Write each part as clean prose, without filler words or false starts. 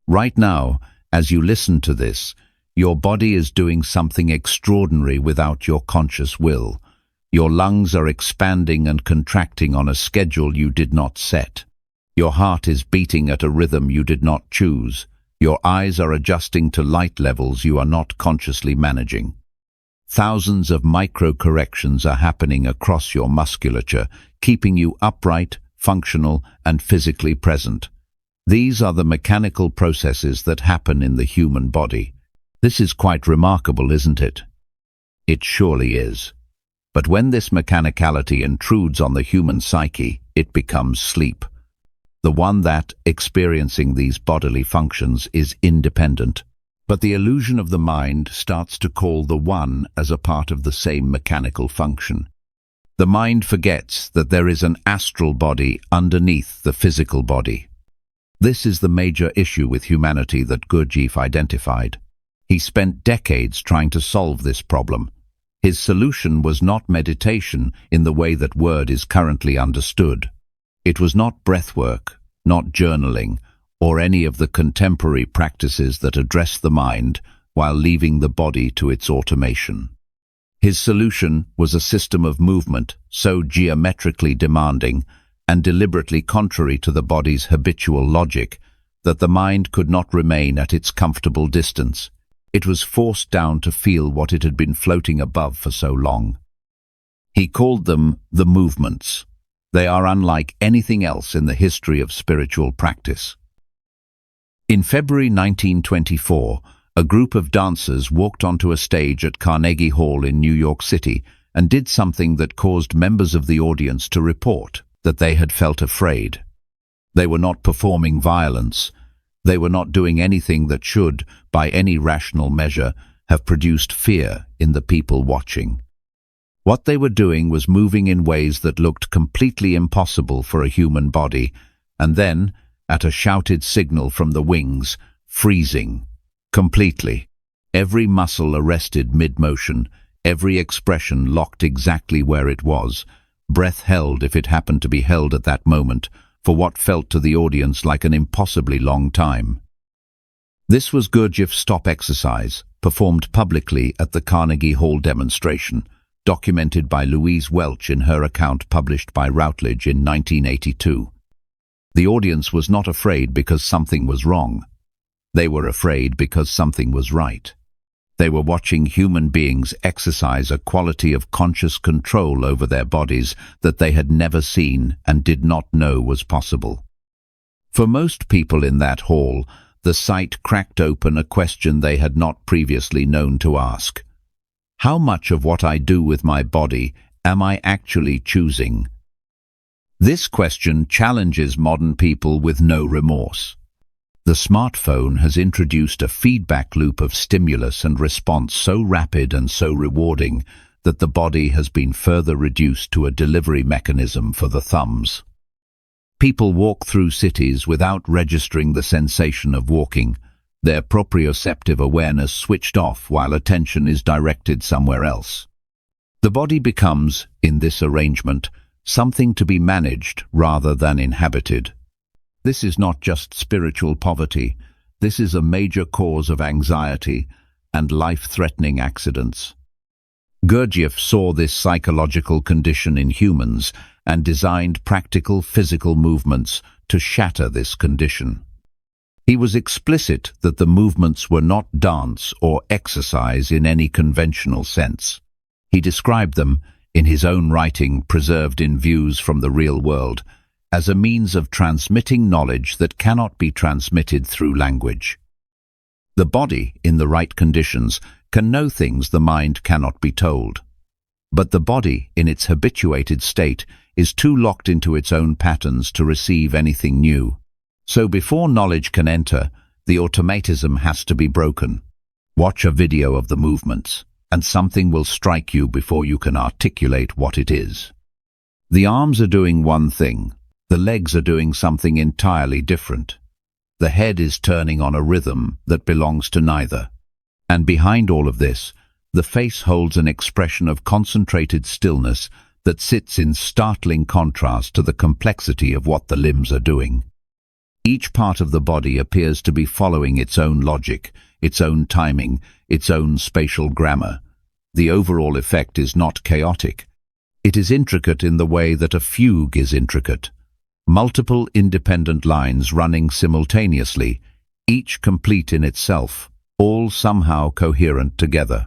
Right now, as you listen to this, your body is doing something extraordinary without your conscious will. Your lungs are expanding and contracting on a schedule you did not set. Your heart is beating at a rhythm you did not choose. Your eyes are adjusting to light levels you are not consciously managing. Thousands of micro-corrections are happening across your musculature, keeping you upright, functional, and physically present. These are the mechanical processes that happen in the human body. This is quite remarkable, isn't it? It surely is. But when this mechanicality intrudes on the human psyche, it becomes sleep. The one that, experiencing these bodily functions, is independent. But the illusion of the mind starts to call the one as a part of the same mechanical function. The mind forgets that there is an astral body underneath the physical body. This is the major issue with humanity that Gurdjieff identified. He spent decades trying to solve this problem. His solution was not meditation in the way that word is currently understood. It was not breathwork, not journaling, or any of the contemporary practices that address the mind while leaving the body to its automation. His solution was a system of movement so geometrically demanding and deliberately contrary to the body's habitual logic that the mind could not remain at its comfortable distance. It was forced down to feel what it had been floating above for so long. He called them the movements. They are unlike anything else in the history of spiritual practice. In February 1924, a group of dancers walked onto a stage at Carnegie Hall in New York City and did something that caused members of the audience to report that they had felt afraid. They were not performing violence. They were not doing anything that should, by any rational measure, have produced fear in the people watching. What they were doing was moving in ways that looked completely impossible for a human body, and then, at a shouted signal from the wings, freezing. Completely. Every muscle arrested mid-motion, every expression locked exactly where it was, breath held if it happened to be held at that moment, for what felt to the audience like an impossibly long time. This was Gurdjieff's stop exercise, performed publicly at the Carnegie Hall demonstration, documented by Louise Welch in her account published by Routledge in 1982. The audience was not afraid because something was wrong. They were afraid because something was right. They were watching human beings exercise a quality of conscious control over their bodies that they had never seen and did not know was possible. For most people in that hall, the sight cracked open a question they had not previously known to ask. How much of what I do with my body am I actually choosing? This question challenges modern people with no remorse. The smartphone has introduced a feedback loop of stimulus and response so rapid and so rewarding that the body has been further reduced to a delivery mechanism for the thumbs. People walk through cities without registering the sensation of walking, their proprioceptive awareness switched off while attention is directed somewhere else. The body becomes, in this arrangement, something to be managed rather than inhabited. This is not just spiritual poverty, this is a major cause of anxiety and life-threatening accidents. Gurdjieff saw this psychological condition in humans and designed practical physical movements to shatter this condition. He was explicit that the movements were not dance or exercise in any conventional sense. He described them, in his own writing preserved in Views from the Real World, as a means of transmitting knowledge that cannot be transmitted through language. The body, in the right conditions, can know things the mind cannot be told. But the body, in its habituated state, is too locked into its own patterns to receive anything new. So before knowledge can enter, the automatism has to be broken. Watch a video of the movements, and something will strike you before you can articulate what it is. The arms are doing one thing. The legs are doing something entirely different. The head is turning on a rhythm that belongs to neither. And behind all of this, the face holds an expression of concentrated stillness that sits in startling contrast to the complexity of what the limbs are doing. Each part of the body appears to be following its own logic, its own timing, its own spatial grammar. The overall effect is not chaotic. It is intricate in the way that a fugue is intricate. Multiple independent lines running simultaneously, each complete in itself, all somehow coherent together.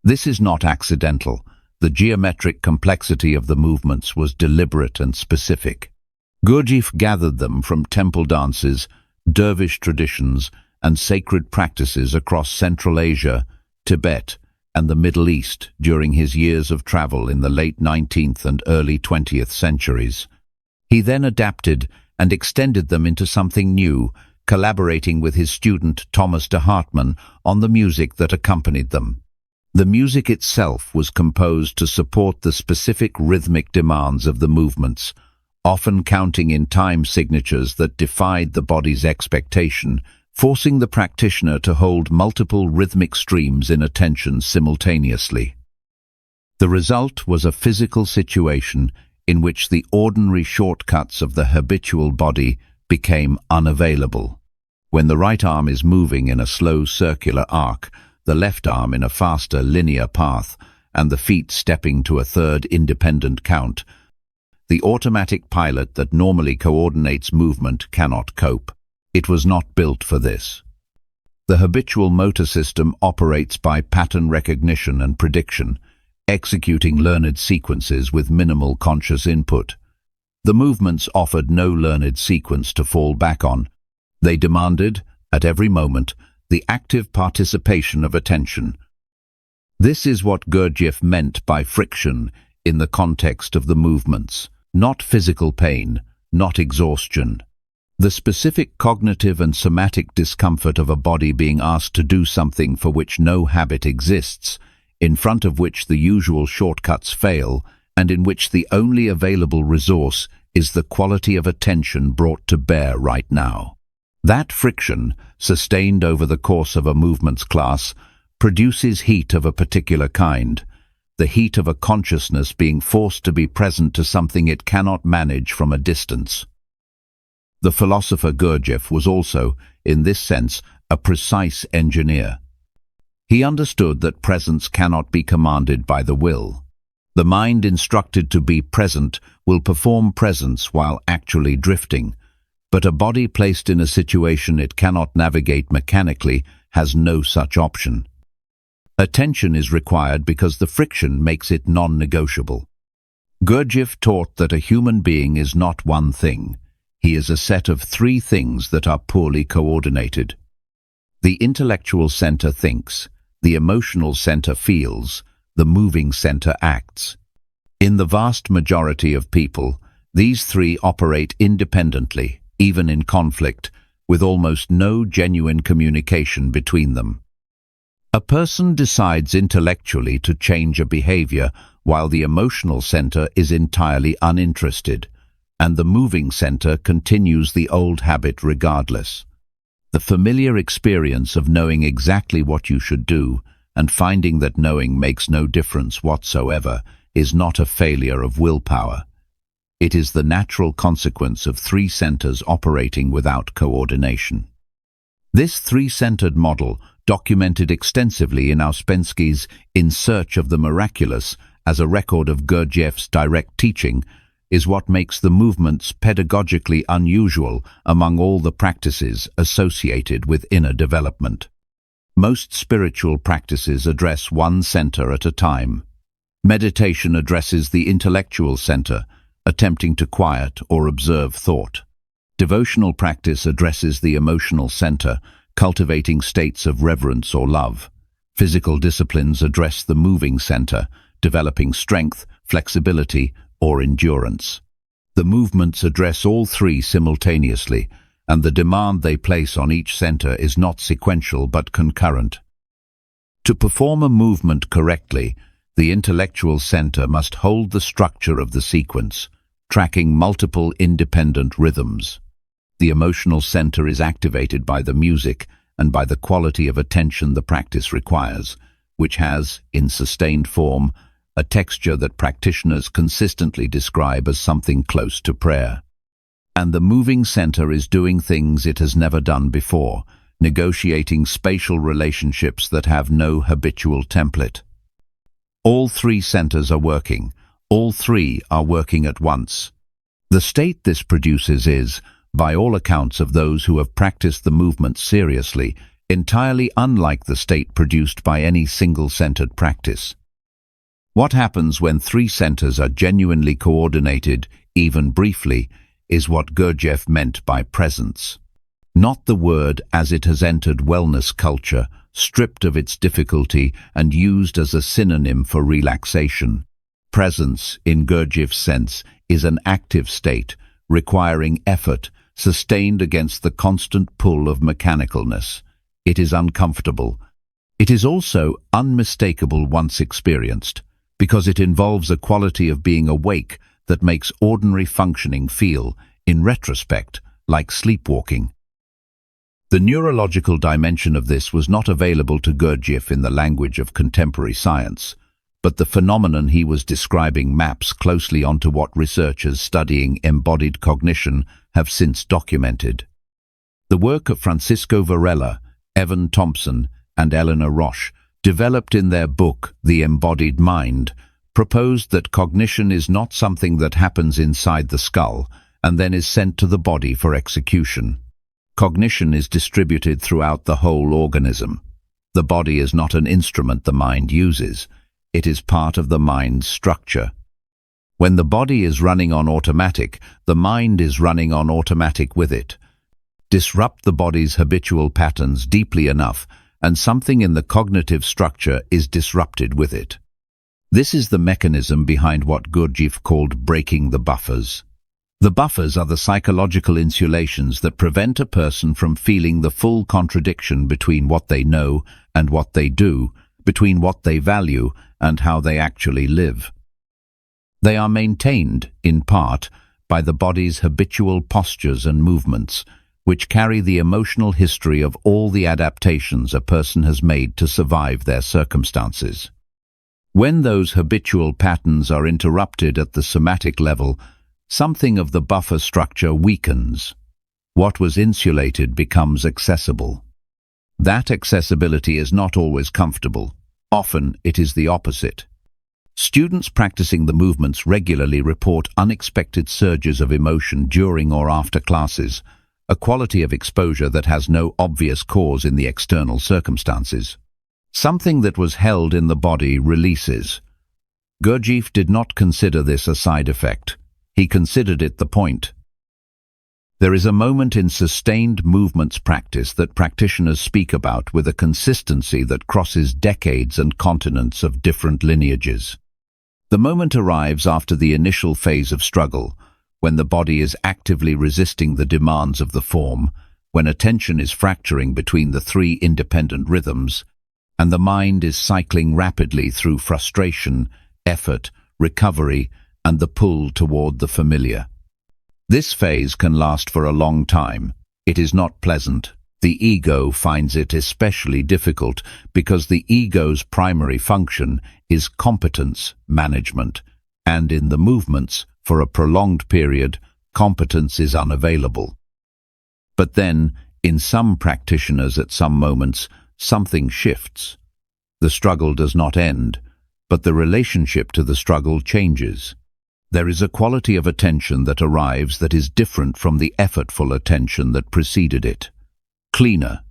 This is not accidental. The geometric complexity of the movements was deliberate and specific. Gurdjieff gathered them from temple dances, dervish traditions, and sacred practices across Central Asia, Tibet, and the Middle East during his years of travel in the late 19th and early 20th centuries. He then adapted and extended them into something new, collaborating with his student Thomas de Hartmann on the music that accompanied them. The music itself was composed to support the specific rhythmic demands of the movements, often counting in time signatures that defied the body's expectation, forcing the practitioner to hold multiple rhythmic streams in attention simultaneously. The result was a physical situation in which the ordinary shortcuts of the habitual body became unavailable. When the right arm is moving in a slow circular arc, the left arm in a faster linear path, and the feet stepping to a third independent count, the automatic pilot that normally coordinates movement cannot cope. It was not built for this. The habitual motor system operates by pattern recognition and prediction, executing learned sequences with minimal conscious input. The movements offered no learned sequence to fall back on. They demanded, at every moment, the active participation of attention. This is what Gurdjieff meant by friction in the context of the movements. Not physical pain, not exhaustion. The specific cognitive and somatic discomfort of a body being asked to do something for which no habit exists, in front of which the usual shortcuts fail, and in which the only available resource is the quality of attention brought to bear right now. That friction, sustained over the course of a movements class, produces heat of a particular kind, the heat of a consciousness being forced to be present to something it cannot manage from a distance. The philosopher Gurdjieff was also, in this sense, a precise engineer. He understood that presence cannot be commanded by the will. The mind instructed to be present will perform presence while actually drifting, but a body placed in a situation it cannot navigate mechanically has no such option. Attention is required because the friction makes it non-negotiable. Gurdjieff taught that a human being is not one thing. He is a set of three things that are poorly coordinated. The intellectual center thinks, the emotional center feels, the moving center acts. In the vast majority of people, these three operate independently, even in conflict, with almost no genuine communication between them. A person decides intellectually to change a behavior while the emotional center is entirely uninterested, and the moving center continues the old habit regardless. The familiar experience of knowing exactly what you should do and finding that knowing makes no difference whatsoever is not a failure of willpower. It is the natural consequence of three centers operating without coordination. This three-centered model, documented extensively in Ouspensky's In Search of the Miraculous as a record of Gurdjieff's direct teaching, is what makes the movements pedagogically unusual among all the practices associated with inner development. Most spiritual practices address one center at a time. Meditation addresses the intellectual center, attempting to quiet or observe thought. Devotional practice addresses the emotional center, cultivating states of reverence or love. Physical disciplines address the moving center, developing strength, flexibility, or endurance. The movements address all three simultaneously, and the demand they place on each center is not sequential but concurrent. To perform a movement correctly, the intellectual center must hold the structure of the sequence, tracking multiple independent rhythms. The emotional center is activated by the music and by the quality of attention the practice requires, which has, in sustained form, a texture that practitioners consistently describe as something close to prayer. And the moving center is doing things it has never done before, negotiating spatial relationships that have no habitual template. All three centers are working. All three are working at once. The state this produces is, by all accounts of those who have practiced the movement seriously, entirely unlike the state produced by any single-centered practice. What happens when three centers are genuinely coordinated, even briefly, is what Gurdjieff meant by presence. Not the word as it has entered wellness culture, stripped of its difficulty and used as a synonym for relaxation. Presence, in Gurdjieff's sense, is an active state, requiring effort, sustained against the constant pull of mechanicalness. It is uncomfortable. It is also unmistakable once experienced, because it involves a quality of being awake that makes ordinary functioning feel, in retrospect, like sleepwalking. The neurological dimension of this was not available to Gurdjieff in the language of contemporary science, but the phenomenon he was describing maps closely onto what researchers studying embodied cognition have since documented. The work of Francisco Varela, Evan Thompson, and Eleanor Roche, developed in their book The Embodied Mind, proposed that cognition is not something that happens inside the skull and then is sent to the body for execution. Cognition is distributed throughout the whole organism. The body is not an instrument the mind uses. It is part of the mind's structure. When the body is running on automatic, the mind is running on automatic with it. Disrupt the body's habitual patterns deeply enough, and something in the cognitive structure is disrupted with it. This is the mechanism behind what Gurdjieff called breaking the buffers. The buffers are the psychological insulations that prevent a person from feeling the full contradiction between what they know and what they do, between what they value and how they actually live. They are maintained, in part, by the body's habitual postures and movements, which carry the emotional history of all the adaptations a person has made to survive their circumstances. When those habitual patterns are interrupted at the somatic level, something of the buffer structure weakens. What was insulated becomes accessible. That accessibility is not always comfortable. Often it is the opposite. Students practicing the movements regularly report unexpected surges of emotion during or after classes, a quality of exposure that has no obvious cause in the external circumstances. Something that was held in the body releases. Gurdjieff did not consider this a side effect. He considered it the point. There is a moment in sustained movements practice that practitioners speak about with a consistency that crosses decades and continents of different lineages. The moment arrives after the initial phase of struggle, when the body is actively resisting the demands of the form, when attention is fracturing between the three independent rhythms, and the mind is cycling rapidly through frustration, effort, recovery, and the pull toward the familiar. This phase can last for a long time. It is not pleasant. The ego finds it especially difficult because the ego's primary function is competence management, and in the movements, for a prolonged period, competence is unavailable. But then, in some practitioners at some moments, something shifts. The struggle does not end, but the relationship to the struggle changes. There is a quality of attention that arrives that is different from the effortful attention that preceded it. Cleaner,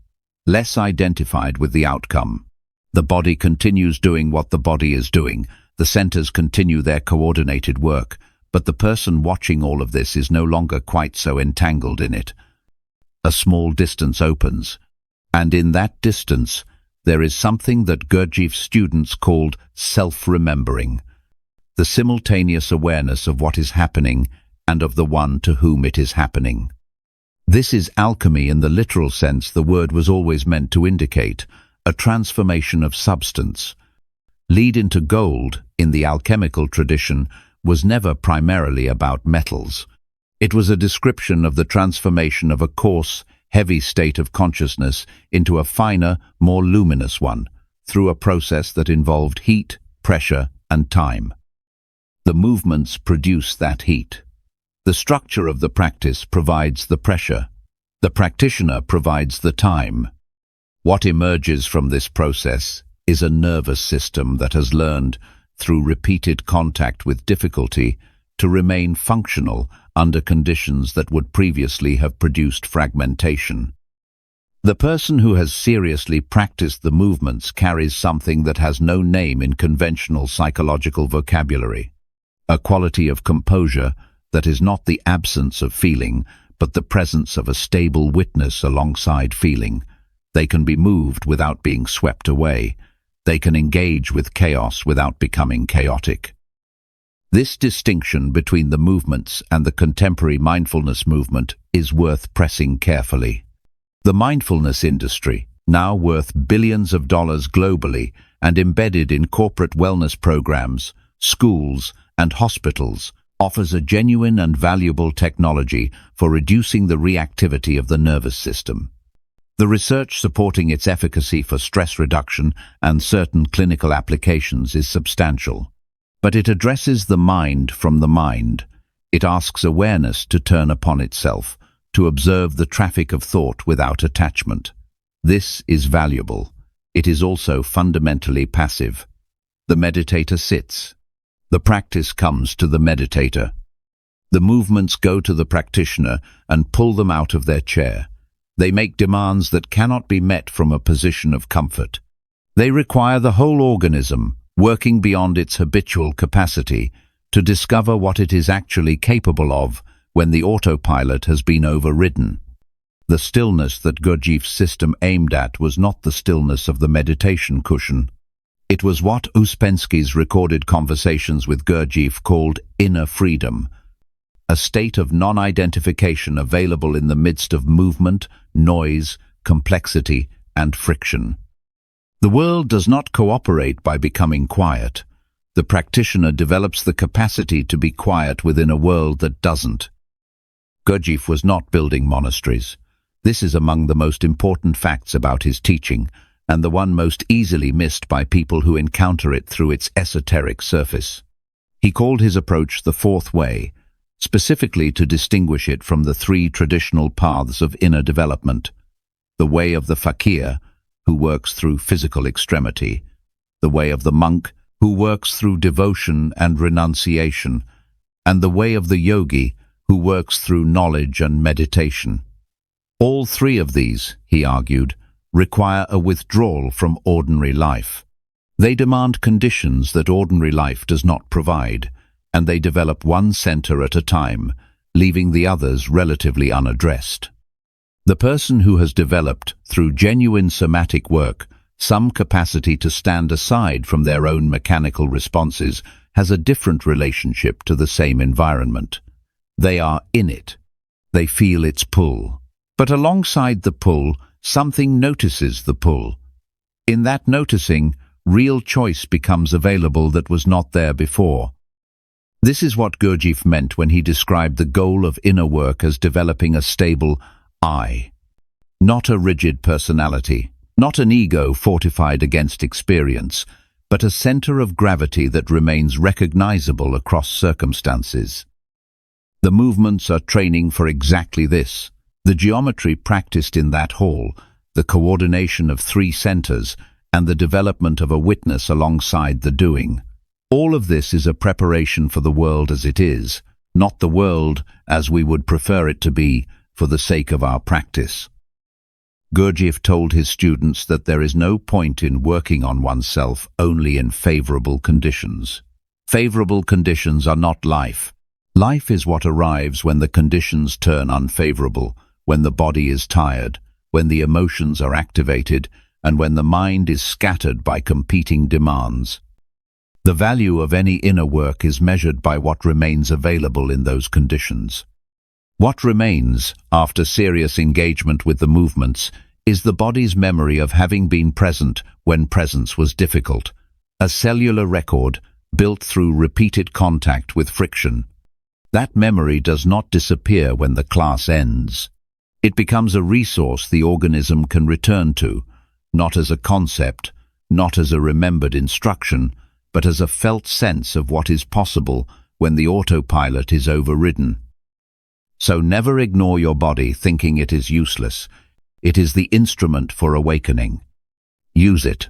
less identified with the outcome. The body continues doing what the body is doing. The centers continue their coordinated work, but the person watching all of this is no longer quite so entangled in it. A small distance opens, and in that distance, there is something that Gurdjieff's students called self-remembering, the simultaneous awareness of what is happening and of the one to whom it is happening. This is alchemy in the literal sense the word was always meant to indicate, a transformation of substance. Lead into gold, in the alchemical tradition, was never primarily about metals. It was a description of the transformation of a coarse, heavy state of consciousness into a finer, more luminous one, through a process that involved heat, pressure, and time. The movements produce that heat. The structure of the practice provides the pressure. The practitioner provides the time. What emerges from this process is a nervous system that has learned, through repeated contact with difficulty, to remain functional under conditions that would previously have produced fragmentation. The person who has seriously practiced the movements carries something that has no name in conventional psychological vocabulary, a quality of composure that is not the absence of feeling, but the presence of a stable witness alongside feeling. They can be moved without being swept away. They can engage with chaos without becoming chaotic. This distinction between the movements and the contemporary mindfulness movement is worth pressing carefully. The mindfulness industry, now worth billions of dollars globally and embedded in corporate wellness programs, schools, and hospitals, offers a genuine and valuable technology for reducing the reactivity of the nervous system. The research supporting its efficacy for stress reduction and certain clinical applications is substantial. But it addresses the mind from the mind. It asks awareness to turn upon itself, to observe the traffic of thought without attachment. This is valuable. It is also fundamentally passive. The meditator sits. The practice comes to the meditator. The movements go to the practitioner and pull them out of their chair. They make demands that cannot be met from a position of comfort. They require the whole organism, working beyond its habitual capacity, to discover what it is actually capable of when the autopilot has been overridden. The stillness that Gurdjieff's system aimed at was not the stillness of the meditation cushion. It was what Ouspensky's recorded conversations with Gurdjieff called inner freedom, a state of non-identification available in the midst of movement, noise, complexity, and friction. The world does not cooperate by becoming quiet. The practitioner develops the capacity to be quiet within a world that doesn't. Gurdjieff was not building monasteries. This is among the most important facts about his teaching, and the one most easily missed by people who encounter it through its esoteric surface. He called his approach the fourth way, specifically to distinguish it from the three traditional paths of inner development: the way of the fakir, who works through physical extremity; the way of the monk, who works through devotion and renunciation; and the way of the yogi, who works through knowledge and meditation. All three of these, he argued, require a withdrawal from ordinary life. They demand conditions that ordinary life does not provide, and they develop one center at a time, leaving the others relatively unaddressed. The person who has developed, through genuine somatic work, some capacity to stand aside from their own mechanical responses has a different relationship to the same environment. They are in it. They feel its pull. But alongside the pull, something notices the pull. In that noticing, real choice becomes available that was not there before. This is what Gurdjieff meant when he described the goal of inner work as developing a stable I. Not a rigid personality, not an ego fortified against experience, but a center of gravity that remains recognizable across circumstances. The movements are training for exactly this. The geometry practiced in that hall, the coordination of three centers, and the development of a witness alongside the doing. All of this is a preparation for the world as it is, not the world as we would prefer it to be for the sake of our practice. Gurdjieff told his students that there is no point in working on oneself only in favorable conditions. Favorable conditions are not life. Life is what arrives when the conditions turn unfavorable, when the body is tired, when the emotions are activated, and when the mind is scattered by competing demands. The value of any inner work is measured by what remains available in those conditions. What remains, after serious engagement with the movements, is the body's memory of having been present when presence was difficult, a cellular record built through repeated contact with friction. That memory does not disappear when the class ends. It becomes a resource the organism can return to, not as a concept, not as a remembered instruction, but as a felt sense of what is possible when the autopilot is overridden. So never ignore your body thinking it is useless. It is the instrument for awakening. Use it.